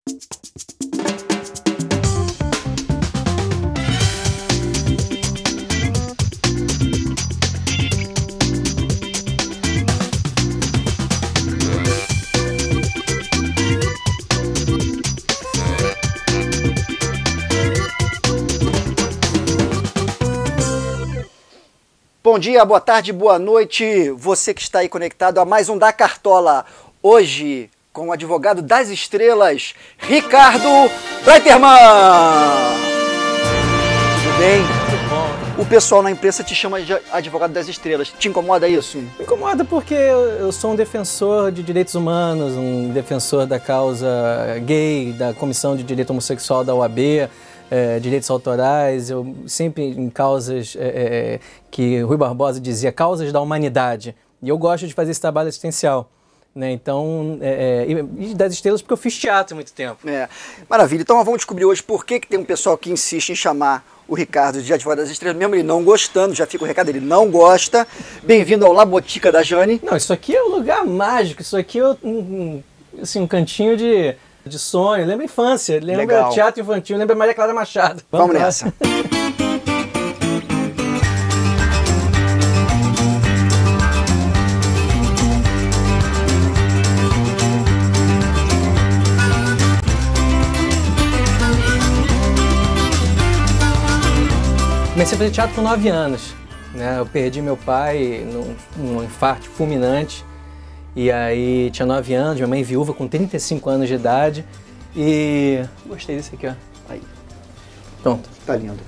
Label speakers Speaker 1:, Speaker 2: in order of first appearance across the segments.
Speaker 1: Bom dia, boa tarde, boa noite, você que está aí conectado a mais um Da Cartola. Hoje, com o advogado das estrelas, Ricardo Breiterman. Tudo bem?
Speaker 2: Muito bom.
Speaker 1: O pessoal na imprensa te chama de advogado das estrelas. Te incomoda isso?
Speaker 2: Me incomoda porque eu sou um defensor de direitos humanos, um defensor da causa gay, da Comissão de Direito Homossexual da OAB, direitos autorais, eu sempre em causas que Rui Barbosa dizia, causas da humanidade. E eu gosto de fazer esse trabalho assistencial. Né? Então, e das estrelas porque eu fiz teatro há muito tempo.
Speaker 1: Maravilha. Então vamos descobrir hoje por que tem um pessoal que insiste em chamar o Ricardo de advogado das estrelas, mesmo ele não gostando, já fica o recado, ele não gosta. Bem-vindo ao Labotica da Jane.
Speaker 2: Não, isso aqui é um lugar mágico, isso aqui é um cantinho de sonho, lembra a infância, lembra teatro infantil, lembra Maria Clara Machado.
Speaker 1: Vamos nessa.
Speaker 2: Comecei a fazer teatro com 9 anos, né? Eu perdi meu pai num infarto fulminante. E aí tinha 9 anos, minha mãe viúva com 35 anos de idade. E gostei desse aqui, ó. Aí. Pronto.
Speaker 1: Tá lindo.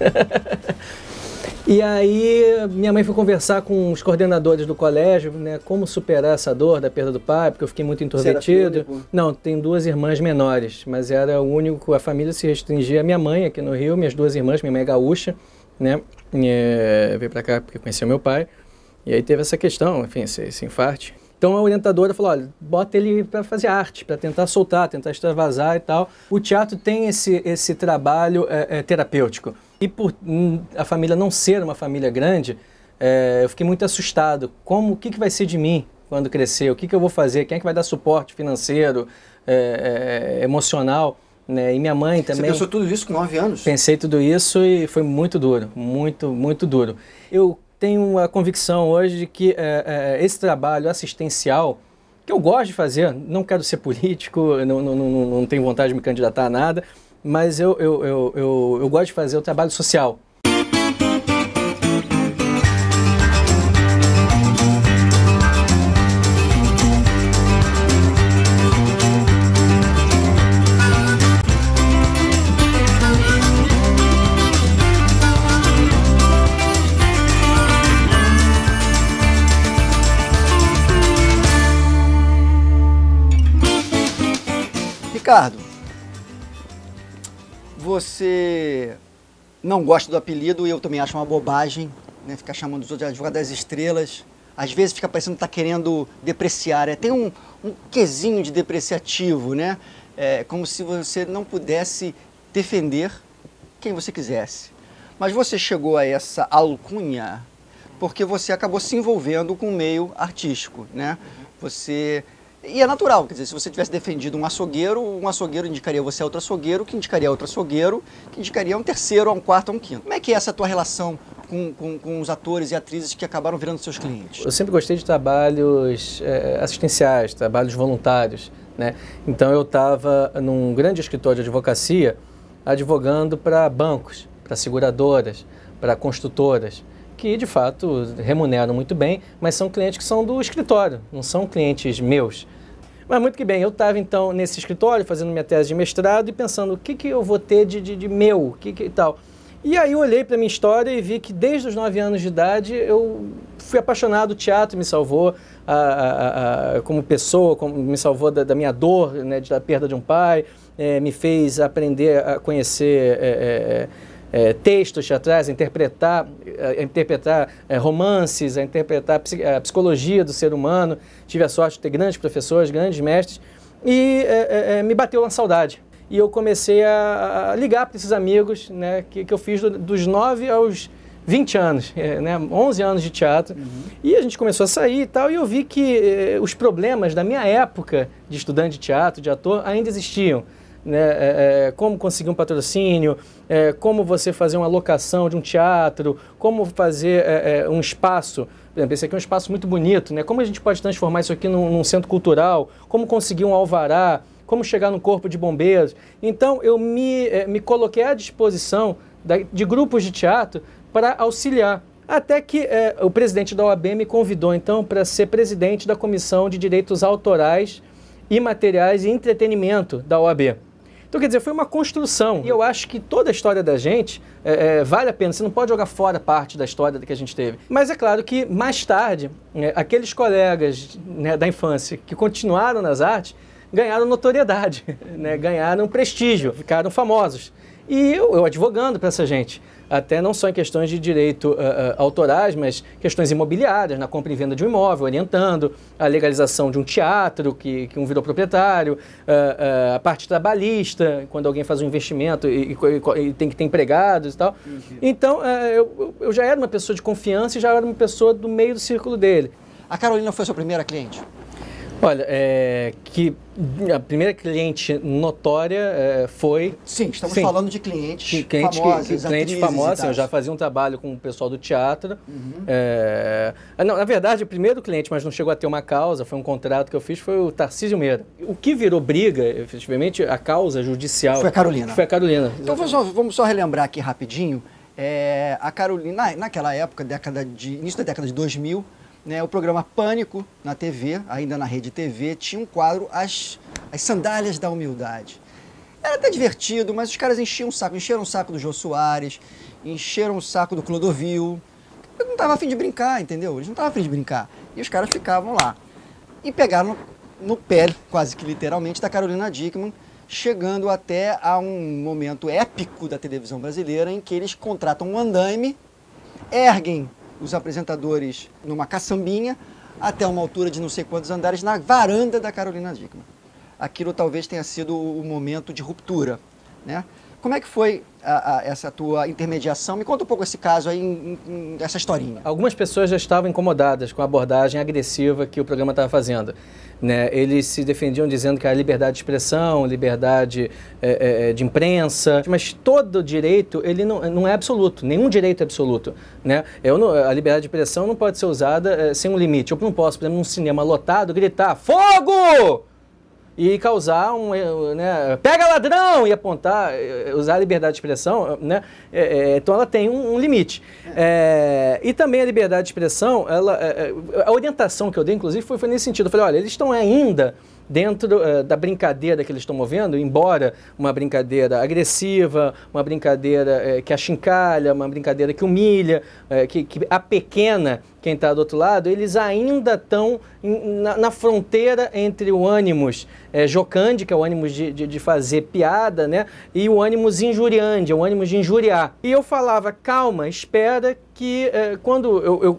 Speaker 2: E aí minha mãe foi conversar com os coordenadores do colégio, né? Como superar essa dor da perda do pai, porque eu fiquei muito introvertido. Não, tem 2 irmãs menores, mas era o único, a família se restringia a minha mãe aqui no Rio, minhas 2 irmãs, minha mãe é gaúcha, né? Veio pra cá porque conheceu meu pai. E aí teve essa questão, enfim, esse infarte. Então a orientadora falou, olha, bota ele para fazer arte, para tentar soltar, tentar extravasar e tal. O teatro tem esse trabalho terapêutico. E por a família não ser uma família grande, eu fiquei muito assustado. O que vai ser de mim quando crescer? O que eu vou fazer? Quem é que vai dar suporte financeiro, emocional? Né? E minha mãe também...
Speaker 1: Você pensou tudo isso com 9 anos?
Speaker 2: Pensei tudo isso e foi muito duro, muito, muito duro. Eu tenho a convicção hoje de que esse trabalho assistencial, que eu gosto de fazer, não quero ser político, não tenho vontade de me candidatar a nada, mas eu gosto de fazer o trabalho social.
Speaker 1: Ricardo, você não gosta do apelido e eu também acho uma bobagem, né, ficar chamando os outros de advogado das estrelas. Às vezes fica parecendo que está querendo depreciar, tem um quesinho de depreciativo, né? Como se você não pudesse defender quem você quisesse. Mas você chegou a essa alcunha porque você acabou se envolvendo com o meio artístico, né? E é natural, quer dizer, se você tivesse defendido um açougueiro indicaria você a outro açougueiro, que indicaria outro açougueiro, que indicaria um terceiro, um quarto, um quinto. Como é que é essa tua relação com os atores e atrizes que acabaram virando seus clientes?
Speaker 2: Eu sempre gostei de trabalhos assistenciais, trabalhos voluntários, né? Então eu estava num grande escritório de advocacia, advogando para bancos, para seguradoras, para construtoras, que de fato remuneram muito bem, mas são clientes que são do escritório, não são clientes meus. Mas muito que bem, eu estava então nesse escritório fazendo minha tese de mestrado e pensando o que eu vou ter de meu, o que e tal. E aí eu olhei para a minha história e vi que desde os 9 anos de idade eu fui apaixonado, o teatro me salvou como pessoa, me salvou da minha dor, né, da perda de um pai, me fez aprender a conhecer textos teatrais, a interpretar romances, a interpretar a psicologia do ser humano. Tive a sorte de ter grandes professores, grandes mestres, e me bateu uma saudade. E eu comecei a ligar para esses amigos, né, que eu fiz dos 9 aos 20 anos, né, 11 anos de teatro. E a gente começou a sair e tal, e eu vi que os problemas da minha época de estudante de teatro, de ator, ainda existiam. né, como conseguir um patrocínio, como você fazer uma locação de um teatro, como fazer um espaço. Por exemplo, esse aqui é um espaço muito bonito, né? Como a gente pode transformar isso aqui num centro cultural, como conseguir um alvará, como chegar no corpo de bombeiros. Então, eu me coloquei à disposição de grupos de teatro para auxiliar. Até que o presidente da OAB me convidou, então, para ser presidente da Comissão de Direitos Autorais, Imateriais e Entretenimento da OAB. Então, quer dizer, foi uma construção. E eu acho que toda a história da gente vale a pena. Você não pode jogar fora parte da história que a gente teve. Mas é claro que, mais tarde, aqueles colegas, né, da infância que continuaram nas artes ganharam notoriedade, né, ganharam prestígio, ficaram famosos. E eu advogando para essa gente. Até não só em questões de direito autorais, mas questões imobiliárias, na compra e venda de um imóvel, orientando a legalização de um teatro que um virou proprietário, a parte trabalhista, quando alguém faz um investimento e tem que ter empregados e tal. Então, eu já era uma pessoa de confiança e já era uma pessoa do meio do círculo dele.
Speaker 1: A Carolina foi sua primeira cliente?
Speaker 2: Olha, que a primeira cliente notória foi...
Speaker 1: Sim, estamos falando de clientes famosos,
Speaker 2: clientes famosos. Eu já fazia um trabalho com o pessoal do teatro. Não, na verdade, o primeiro cliente, mas não chegou a ter uma causa, foi um contrato que eu fiz, foi o Tarcísio Meira. O que virou briga, efetivamente, a causa judicial...
Speaker 1: Foi a Carolina.
Speaker 2: Foi a Carolina.
Speaker 1: Então vamos só relembrar aqui rapidinho. A Carolina, naquela época, início da década de 2000, né, o programa Pânico na TV, ainda na Rede TV, tinha um quadro As Sandálias da Humildade. Era até divertido, mas os caras encheram o saco do Jô Soares, encheram o saco do Clodovil. Eu não estava afim de brincar, entendeu? Eles não estavam afim de brincar. E os caras ficavam lá. E pegaram no pé, quase que literalmente, da Carolina Dickmann, chegando até a um momento épico da televisão brasileira, em que eles contratam um andaime, erguem os apresentadores numa caçambinha até uma altura de não sei quantos andares na varanda da Carolina Dickmann. Aquilo talvez tenha sido o momento de ruptura, né? Como é que foi essa tua intermediação? Me conta um pouco esse caso aí, essa historinha.
Speaker 2: Algumas pessoas já estavam incomodadas com a abordagem agressiva que o programa estava fazendo, né? Eles se defendiam dizendo que era liberdade de expressão, liberdade de imprensa, mas todo direito ele não é absoluto, nenhum direito é absoluto, né? A liberdade de expressão não pode ser usada sem um limite. Eu não posso, por exemplo, num cinema lotado, gritar "Fogo!" e causar pega ladrão e apontar, usar a liberdade de expressão, né? Então ela tem um limite. E também a liberdade de expressão, a orientação que eu dei, inclusive, foi nesse sentido. Eu falei, olha, eles estão ainda dentro da brincadeira que eles estão movendo, embora uma brincadeira agressiva, uma brincadeira que achincalha, uma brincadeira que humilha, que apequena quem está do outro lado, eles ainda estão na fronteira entre o ânimos jocante, que é o ânimos de fazer piada, né, e o ânimos injuriante, o ânimos de injuriar. E eu falava, calma, espera que quando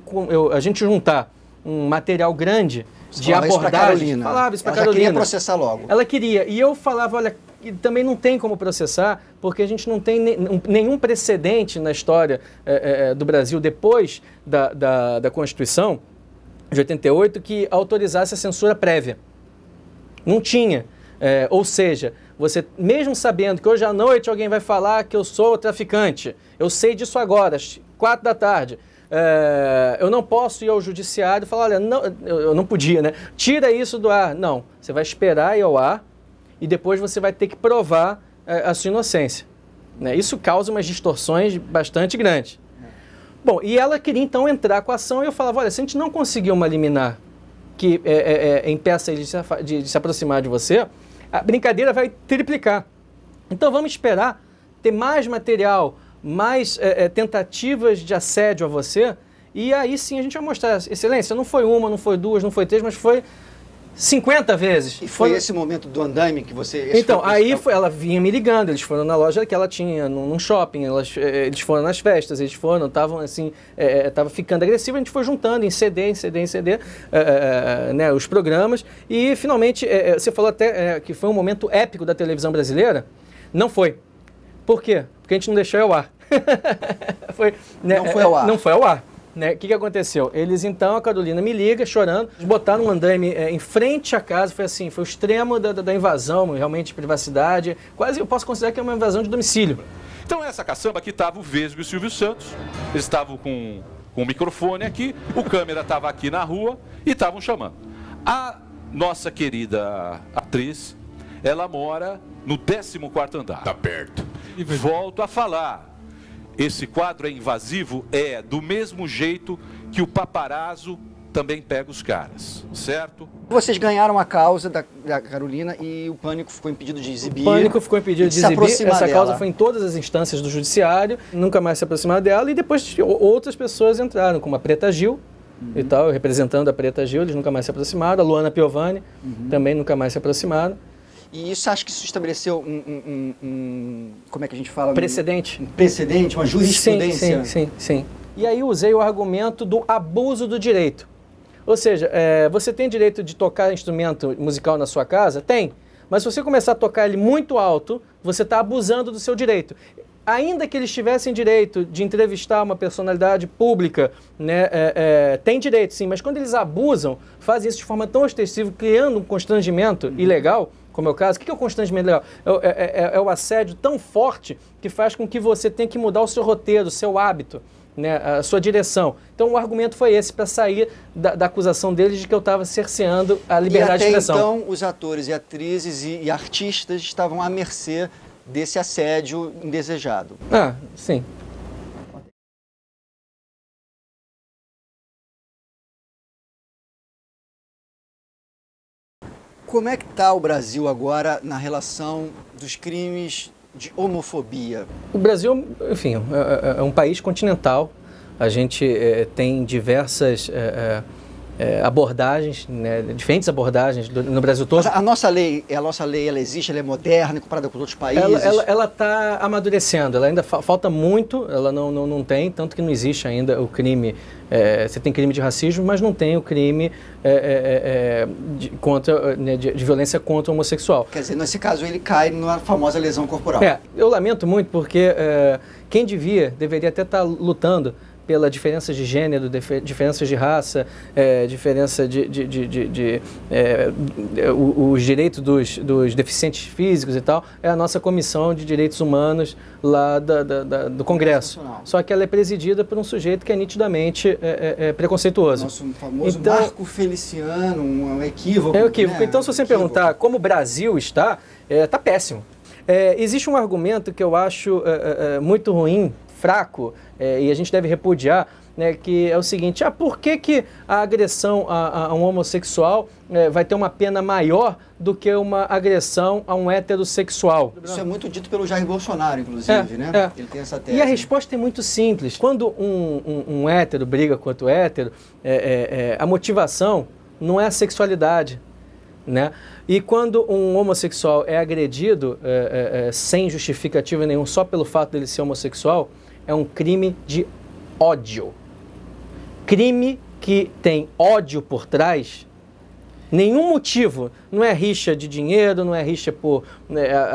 Speaker 2: a gente juntar um material grande de abordagem, falava isso para Carolina.
Speaker 1: Ela queria processar logo.
Speaker 2: Ela queria. E eu falava, olha, também não tem como processar, porque a gente não tem nenhum precedente na história do Brasil, depois da Constituição de 88, que autorizasse a censura prévia. Não tinha. Ou seja, você, mesmo sabendo que hoje à noite alguém vai falar que eu sou traficante, eu sei disso agora, às 4 da tarde, eu não posso ir ao judiciário e falar, olha, não, eu não podia, né? Tira isso do ar. Não, você vai esperar ir ao ar e depois você vai ter que provar a sua inocência, né? Isso causa umas distorções bastante grandes. Bom, e ela queria então entrar com a ação e eu falava, olha, se a gente não conseguir uma liminar que impeça ele de se aproximar de você, a brincadeira vai triplicar. Então vamos esperar ter mais material, mais tentativas de assédio a você, e aí sim a gente vai mostrar, excelência, não foi uma, não foi duas, não foi três, mas foi 50 vezes.
Speaker 1: E foi esse momento do andaime que você...
Speaker 2: Então, aí ela vinha me ligando, eles foram na loja que ela tinha, num shopping, eles foram nas festas, eles foram, estavam assim, estava ficando agressivo, a gente foi juntando em CD, né, os programas, e finalmente, você falou até que foi um momento épico da televisão brasileira, não foi. Por quê? Porque a gente não deixou ao ar.
Speaker 1: Não foi ao ar.
Speaker 2: Não foi ao ar. né? O que aconteceu? Eles então, a Carolina me liga chorando, eles botaram um andaime em frente à casa, foi assim, foi o extremo da invasão, realmente de privacidade, quase eu posso considerar que é uma invasão de domicílio.
Speaker 3: Então essa caçamba aqui estava o Vesgo e o Silvio Santos, eles estavam com o microfone aqui, o câmera estava aqui na rua e estavam chamando. A nossa querida atriz, ela mora no 14º andar.
Speaker 4: Tá perto.
Speaker 3: E volto a falar. Esse quadro é invasivo? É, do mesmo jeito que o paparazzo também pega os caras, certo?
Speaker 1: Vocês ganharam a causa da Carolina e o Pânico ficou impedido de exibir.
Speaker 2: O Pânico ficou impedido de exibir, essa causa foi em todas as instâncias do judiciário, nunca mais se aproximaram dela e depois outras pessoas entraram, como a Preta Gil e tal, representando a Preta Gil, eles nunca mais se aproximaram, a Luana Piovani também nunca mais se aproximaram.
Speaker 1: E isso, acho que isso estabeleceu como é que a gente fala?
Speaker 2: Precedente.
Speaker 1: Um precedente, uma jurisprudência.
Speaker 2: Sim. E aí usei o argumento do abuso do direito. Ou seja, você tem direito de tocar instrumento musical na sua casa? Tem. Mas se você começar a tocar ele muito alto, você está abusando do seu direito. Ainda que eles tivessem direito de entrevistar uma personalidade pública, né, tem direito sim, mas quando eles abusam, fazem isso de forma tão ostensiva, criando um constrangimento ilegal, como é o caso. O que é o constrangimento legal? É o assédio tão forte que faz com que você tenha que mudar o seu roteiro, o seu hábito, né, a sua direção. Então o argumento foi esse, para sair da acusação deles de que eu estava cerceando a liberdade de expressão.
Speaker 1: Então os atores e atrizes e artistas estavam à mercê desse assédio indesejado.
Speaker 2: Ah, sim.
Speaker 1: Como é que está o Brasil agora na relação dos crimes de homofobia?
Speaker 2: O Brasil, enfim, é um país continental. A gente tem diversas abordagens, né, diferentes abordagens no Brasil todo.
Speaker 1: Mas a nossa lei, ela existe, ela é moderna comparada com os outros países?
Speaker 2: Ela está amadurecendo, ela ainda falta muito, ela não tem, tanto que não existe ainda o crime, você tem crime de racismo, mas não tem o crime de violência contra o homossexual.
Speaker 1: Quer dizer, nesse caso ele cai na famosa lesão corporal.
Speaker 2: Eu lamento muito porque quem deveria até estar lutando pela diferença de gênero, diferenças de raça, diferença os direitos dos deficientes físicos e tal, é a nossa Comissão de Direitos Humanos lá do Congresso. Só que ela é presidida por um sujeito que é nitidamente preconceituoso.
Speaker 1: Nosso famoso Marco Feliciano, um equívoco.
Speaker 2: É um equívoco.
Speaker 1: Né?
Speaker 2: Então, se você perguntar como o Brasil está péssimo. Existe um argumento que eu acho muito ruim, fraco, e a gente deve repudiar, né, que é o seguinte: por que a agressão a um homossexual vai ter uma pena maior do que uma agressão a um heterossexual?
Speaker 1: Isso é muito dito pelo Jair Bolsonaro, inclusive, né? Ele tem essa tese.
Speaker 2: E a resposta é muito simples. Quando um hétero briga com outro hétero, a motivação não é a sexualidade, né? E quando um homossexual é agredido sem justificativa nenhuma, só pelo fato dele ser homossexual, é um crime de ódio. Crime que tem ódio por trás, nenhum motivo, não é rixa de dinheiro, não é rixa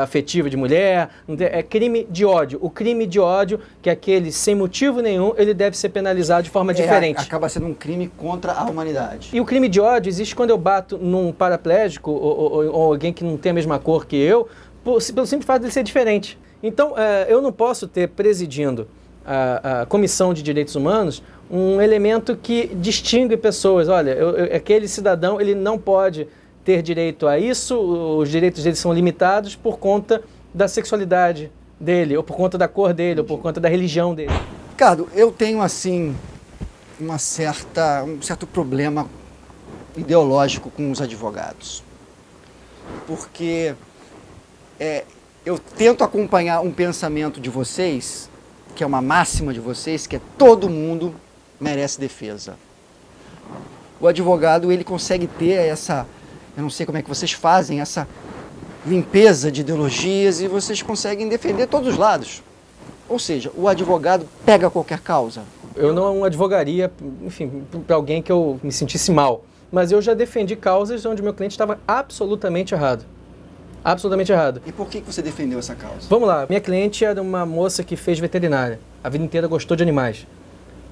Speaker 2: afetiva de mulher, é crime de ódio. O crime de ódio, que é aquele sem motivo nenhum, ele deve ser penalizado de forma diferente.
Speaker 1: Acaba sendo um crime contra a humanidade.
Speaker 2: E o crime de ódio existe quando eu bato num paraplégico ou alguém que não tem a mesma cor que eu, pelo simples fato de ele ser diferente. Então, eu não posso ter presidindo a Comissão de Direitos Humanos um elemento que distingue pessoas. Olha, aquele cidadão ele não pode ter direito a isso, os direitos dele são limitados por conta da sexualidade dele, ou por conta da cor dele, ou por conta da religião dele.
Speaker 1: Ricardo, eu tenho assim um certo problema ideológico com os advogados, porque eu tento acompanhar um pensamento de vocês, que é uma máxima de vocês, que é todo mundo merece defesa. O advogado, ele consegue ter eu não sei como é que vocês fazem, essa limpeza de ideologias, e vocês conseguem defender todos os lados. Ou seja, o advogado pega qualquer causa.
Speaker 2: Eu não advogaria, enfim, para alguém que eu me sentisse mal, mas eu já defendi causas onde meu cliente estava absolutamente errado. Absolutamente errado.
Speaker 1: E por que você defendeu essa causa?
Speaker 2: Vamos lá, minha cliente era uma moça que fez veterinária, a vida inteira gostou de animais.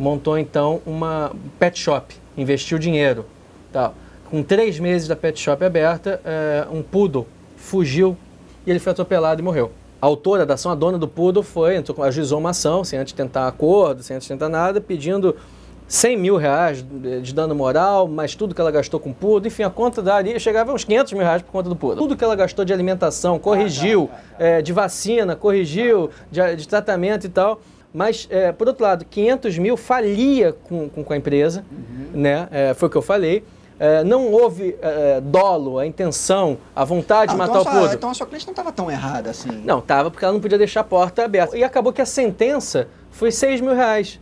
Speaker 2: montou então uma pet shop, investiu dinheiro, tal. Com 3 meses da pet shop aberta, um poodle fugiu e ele foi atropelado e morreu. A autora da ação, a dona do poodle, ajuizou uma ação, sem antes tentar acordo, sem antes tentar nada, pedindo 100 mil reais de dano moral, mais tudo que ela gastou com o poodle, enfim, a conta daria, chegava a uns 500 mil reais por conta do poodle. Tudo que ela gastou de alimentação, corrigiu, de vacina, corrigiu, de tratamento e tal. Mas, por outro lado, 500 mil falia com a empresa, né? Foi o que eu falei. Não houve dolo, a intenção, a vontade de matar o poodle.
Speaker 1: Então a sua cliente não estava tão errada assim.
Speaker 2: Não, estava porque ela não podia deixar a porta aberta. E acabou que a sentença foi 6 mil reais.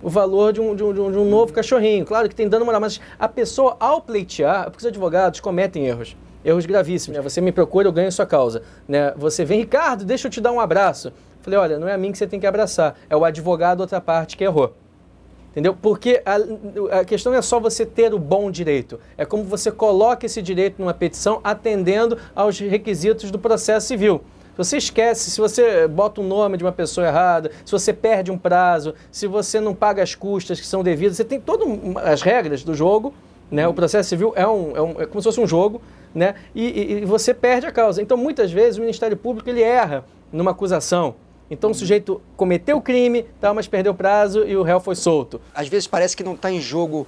Speaker 2: O valor de um novo cachorrinho. Claro que tem dano moral, mas a pessoa, ao pleitear, porque os advogados cometem erros gravíssimos. Né? Você me procura, eu ganho a sua causa. Né? Você vem, Ricardo, deixa eu te dar um abraço. Falei, olha, não é a mim que você tem que abraçar, é o advogado outra parte que errou. Entendeu? Porque a questão não é só você ter o bom direito, é como você coloca esse direito numa petição atendendo aos requisitos do processo civil. Se você esquece, se você bota o nome de uma pessoa errada, se você perde um prazo, se você não paga as custas que são devidas, você tem todas as regras do jogo, né? O processo civil é como se fosse um jogo, né? E você perde a causa. Então, muitas vezes, o Ministério Público ele erra numa acusação. Então, o sujeito cometeu o crime, mas perdeu o prazo e o réu foi solto.
Speaker 1: Às vezes parece que não está em jogo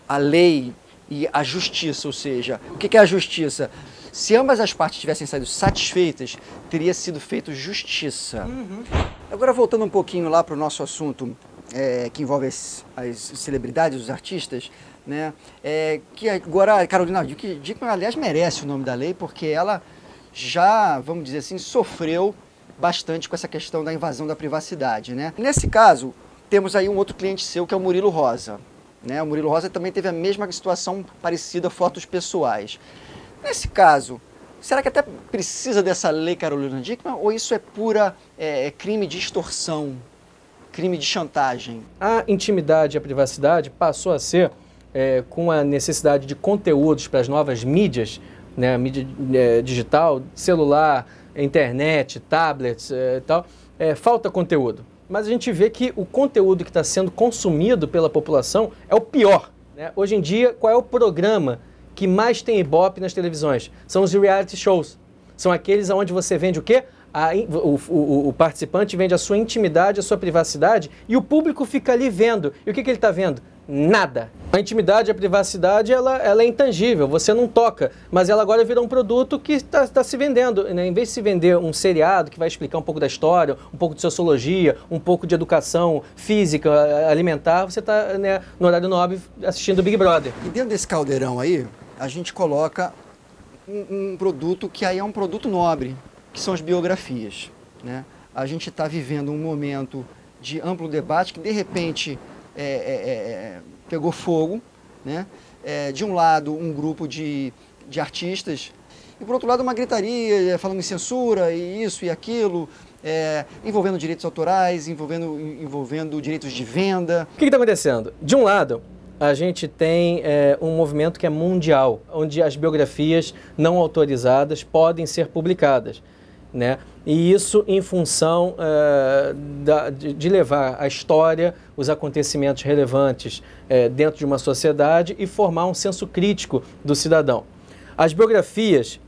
Speaker 1: a lei e a justiça, ou seja, o que é a justiça? Se ambas as partes tivessem saído satisfeitas, teria sido feito justiça. Agora, voltando um pouquinho lá para o nosso assunto, que envolve as celebridades, os artistas, né? Que agora a Carolina Dickmann, aliás, merece o nome da lei, porque ela já, vamos dizer assim, sofreu bastante com essa questão da invasão da privacidade, né? Nesse caso, temos aí um outro cliente seu, que é o Murilo Rosa. Né? O Murilo Rosa também teve a mesma situação parecida, fotos pessoais. Nesse caso, será que até precisa dessa lei Carolina Dickmann, ou isso é pura crime de extorsão, crime de chantagem?
Speaker 2: A intimidade e a privacidade passou a ser, com a necessidade de conteúdos para as novas mídias, né? Mídia digital, celular, internet, tablets e tal, falta conteúdo. Mas a gente vê que o conteúdo que está sendo consumido pela população é o pior. Né? Hoje em dia, qual é o programa que mais tem ibope nas televisões? São os reality shows. São aqueles onde você vende o quê? O participante vende a sua intimidade, a sua privacidade, e o público fica ali vendo. E o que ele está vendo? Nada. A intimidade e a privacidade, ela é intangível, você não toca, mas ela agora virou um produto que está se vendendo. Né? Em vez de se vender um seriado que vai explicar um pouco da história, um pouco de sociologia, um pouco de educação física, alimentar, você está, né, no horário nobre assistindo Big Brother.
Speaker 1: E dentro desse caldeirão aí, a gente coloca um produto que aí é um produto nobre, que são as biografias. Né? A gente está vivendo um momento de amplo debate que, de repente, pegou fogo, né? De um lado, um grupo de artistas, e por outro lado, uma gritaria falando em censura, e isso e aquilo, envolvendo direitos autorais, envolvendo direitos de venda.
Speaker 2: O que está acontecendo? De um lado, a gente tem um movimento que é mundial, onde as biografias não autorizadas podem ser publicadas. Né? E isso em função de levar a história, os acontecimentos relevantes dentro de uma sociedade e formar um senso crítico do cidadão. As biografias,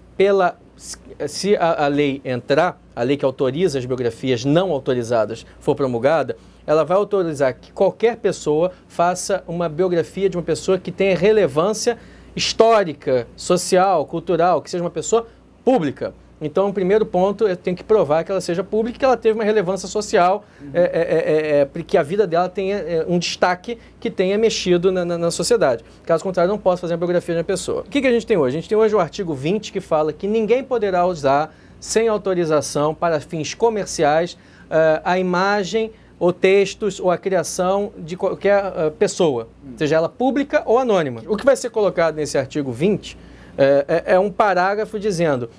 Speaker 2: se a lei entrar, a lei que autoriza as biografias não autorizadas for promulgada, ela vai autorizar que qualquer pessoa faça uma biografia de uma pessoa que tenha relevância histórica, social, cultural, que seja uma pessoa pública. Então, o primeiro ponto tem que provar que ela seja pública, que ela teve uma relevância social, que a vida dela tenha um destaque que tenha mexido na sociedade. Caso contrário, não posso fazer uma biografia de uma pessoa. O que a gente tem hoje? A gente tem hoje o artigo 20 que fala que ninguém poderá usar, sem autorização, para fins comerciais, a imagem ou textos ou a criação de qualquer pessoa, seja ela pública ou anônima. O que vai ser colocado nesse artigo 20 é um parágrafo dizendo: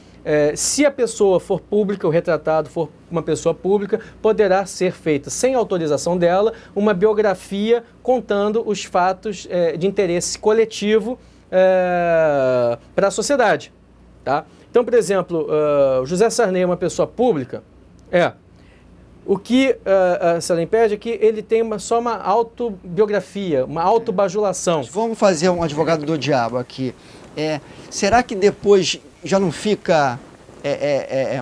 Speaker 2: se a pessoa for pública, o retratado for uma pessoa pública, poderá ser feita, sem autorização dela, uma biografia contando os fatos de interesse coletivo para a sociedade. Tá? Então, por exemplo, José Sarney é uma pessoa pública? O que Salem pede é que ele tenha só uma autobiografia, uma autobajulação.
Speaker 1: Vamos fazer um advogado do diabo aqui. Será que depois já não fica...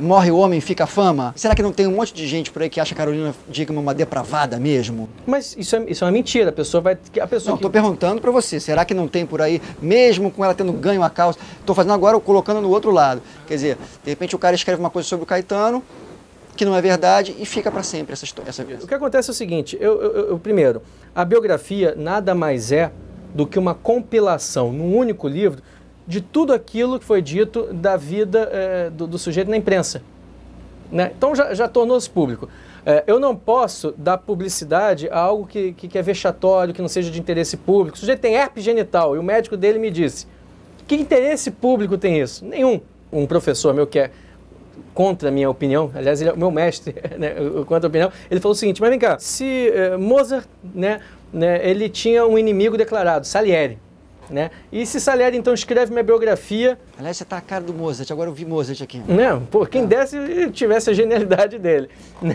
Speaker 1: morre o homem, fica a fama? Será que não tem um monte de gente por aí que acha a Carolina Dickmann uma depravada mesmo?
Speaker 2: Mas isso é uma mentira. A pessoa vai...
Speaker 1: Não, estou perguntando para você. Será que não tem por aí, mesmo com ela tendo ganho a causa? Estou fazendo agora, colocando no outro lado. Quer dizer, de repente o cara escreve uma coisa sobre o Caetano, que não é verdade, e fica para sempre essa história.
Speaker 2: O que acontece é o seguinte, primeiro, a biografia nada mais é do que uma compilação num único livro de tudo aquilo que foi dito da vida do sujeito na imprensa. Né? Então já tornou-se público. Eu não posso dar publicidade a algo que é vexatório, que não seja de interesse público. O sujeito tem herpes genital e o médico dele me disse: que interesse público tem isso? Nenhum. Um professor meu que é contra a minha opinião, aliás, ele é o meu mestre, né, contra a opinião, ele falou o seguinte: mas vem cá, se Mozart, ele tinha um inimigo declarado, Salieri, né? E se Salieri então escreve minha biografia...
Speaker 1: Aliás, você tá a cara do Mozart, agora eu vi Mozart aqui.
Speaker 2: Não, pô, quem desse tivesse a genialidade dele, né?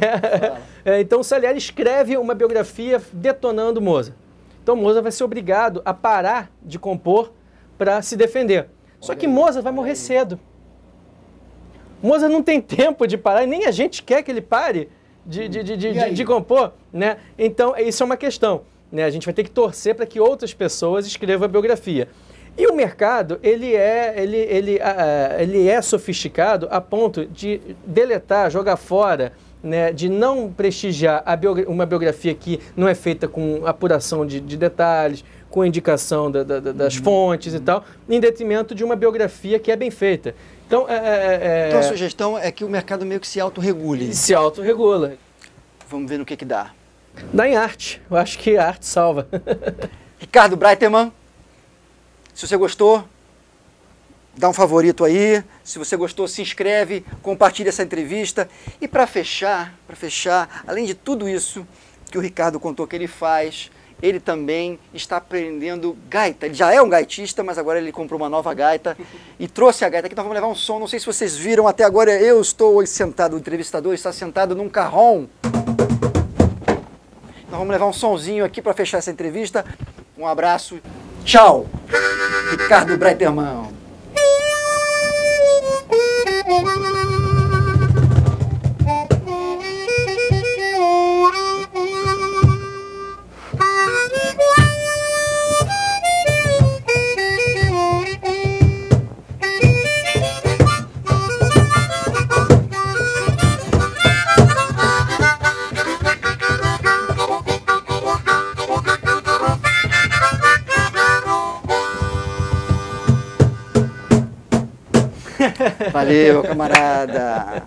Speaker 2: Então Salieri escreve uma biografia detonando Mozart. Então Mozart vai ser obrigado a parar de compor para se defender. Só que Mozart vai morrer cedo. Mozart não tem tempo de parar, e nem a gente quer que ele pare de compor, né? Então, isso é uma questão, né? A gente vai ter que torcer para que outras pessoas escrevam a biografia. E o mercado, ele é sofisticado a ponto de deletar, jogar fora, né, de não prestigiar uma biografia que não é feita com apuração de detalhes, com indicação das fontes e tal, em detrimento de uma biografia que é bem feita. Então,
Speaker 1: então a sugestão é que o mercado meio que se autorregule.
Speaker 2: Se autorregula.
Speaker 1: Vamos ver no que dá.
Speaker 2: Dá em arte. Eu acho que a arte salva.
Speaker 1: Ricardo Breitermann, se você gostou, dá um favorito aí. Se você gostou, se inscreve, compartilha essa entrevista. E para fechar, além de tudo isso que o Ricardo contou que ele faz, ele também está aprendendo gaita. Ele já é um gaitista, mas agora ele comprou uma nova gaita e trouxe a gaita aqui. Nós vamos levar um som. Não sei se vocês viram até agora, eu estou hoje sentado, o entrevistador está sentado num carrom. Nós vamos levar um sonzinho aqui para fechar essa entrevista. Um abraço. Tchau. Ricardo Breitermann. Valeu, camarada.